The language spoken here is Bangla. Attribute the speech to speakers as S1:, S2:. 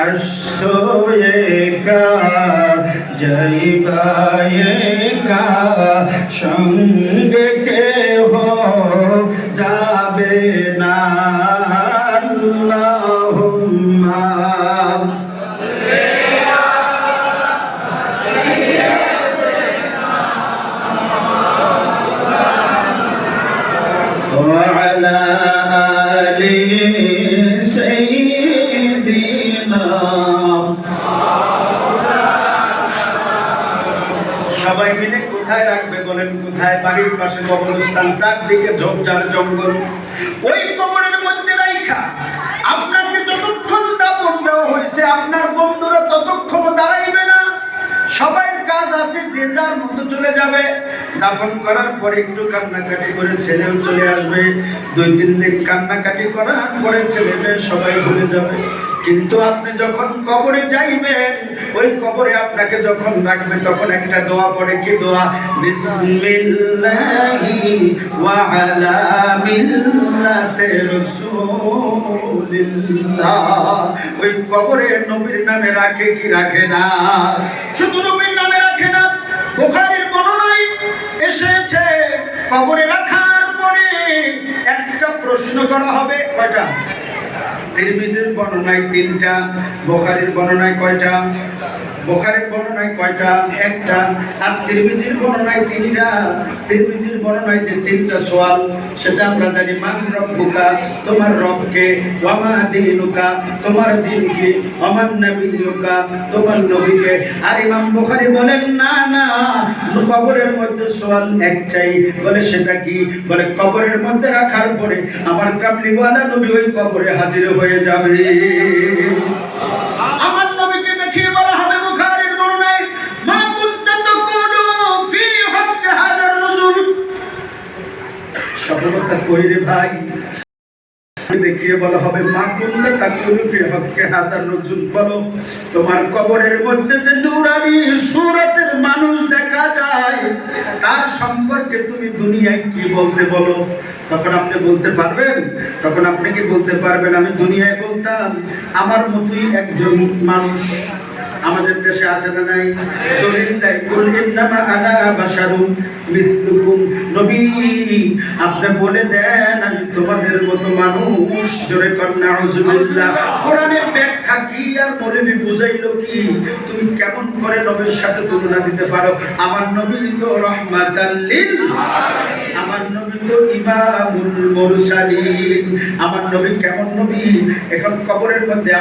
S1: আশোয়েকা জয়বায়েকা সঙ্গে কেহ যাবে না আল্লাহুম্মা وعلى آل سيدنا সবাই মিলে কোথায় রাখবে বলেন? কোথায়? বাড়ির পাশে কবরস্থান, চারদিকে ঝোপঝাড় জঙ্গল, ওই কবরের মধ্যে রাইখা আপনাকে যতক্ষণ দাফন দেওয়া হয়েছে আপনার বন্ধুরা ততক্ষণ দাঁড়াইবে না। সবাই কাজ আছে, যে যার মতো চলে যাবে। দাফন করার পরে একটু কান্নাকাটি করে ছেলেও চলে আসবে। 2-3 দিন কান্নাকাটি করার পরে ছেলে মেয়ে সবাই ভুলে যাবে। কিন্তু আপনি যখন কবরে যাইবেন, ওই কবরে আপনাকে যখন রাখবে তখন একটা দোয়া পড়ে। কি দোয়া? বিসমিল্লাহি ওয়া আলা মিল্লাতি রাসূলিল্লাহ। ওই কবরে নবীর নামে রাখে কি রাখে না? শুধু নবীর নামে রাখে না। বুখারীর বর্ণনায় এসেছে কবরে রাখার পরে একটা প্রশ্ন করা হবে। কয়টা? তিরমিজির বর্ণনায় 3টা, বুখারীর বর্ণনায় কয়টা? বুখারীর বর্ণনায় কয়টা? একটা। আর তিরমিজির বর্ণনায় 3টা। তিরমিজির বর্ণনায় যে 3টা সওয়াল সেটা আমরা জানি। মান রব্বুকা, তোমার রবকে, ওয়া মা দীনুকা, তোমার দ্বীন কি, ওয়া মান নবিয়ুকা, তোমার নবীকে। আর ইমাম বুখারী বলেন না না, কবরের মধ্যে সওয়াল একটাই। বলে সেটা কি? বলে কবরের মধ্যে রাখার পরে আমার কামলিওয়ালা নবী ওই কবরে হাজির হয়ে যাবে। আমার নবীকে দেখিয়ে বলা হবে বুখারীর বর্ণনায়, মা কুনতা তাকুলু ফি হাক্কি হাযার রাজুল। সফলতা কই রে ভাই? দেখিয়ে বলা হবে মা কুনতা তাকুলু ফি হাক্কি হাযার রাজুল। বলো তোমার কবরের মধ্যে যে নূরানি সুরাতের মানুষ দেখা যায় তার সম্পর্কে তুমি দুনিয়ায় কি বলতে বলো? তখন আপনি বলতে পারবেন? তখন আপনি কি বলতে পারবেন? আমি দুনিয়ায় বলতাম আমার মতোই একজন মানুষ। আমাদের দেশে আছে না নাই? দলিল দেয়, কুল ইন্নামা আনা বাশারুন মিসলুকুম। নবী আপনি বলে দেন আমি তোমাদের মতো মানুষ। জোরে কর নাউযুবিল্লাহ। কোরআনের ব্যাখ্যা কি আর মৌলবী বুঝাইলো কি? তুমি কেমন করে নবীর সাথে তুলনা দিতে পারো? আমার নবী তো রাহমাতাল লিল আলামিন, আমার নবী তো ইমামুল মুরসালিন। আমার নবী কেমন নবী? এখন কবরের মধ্যে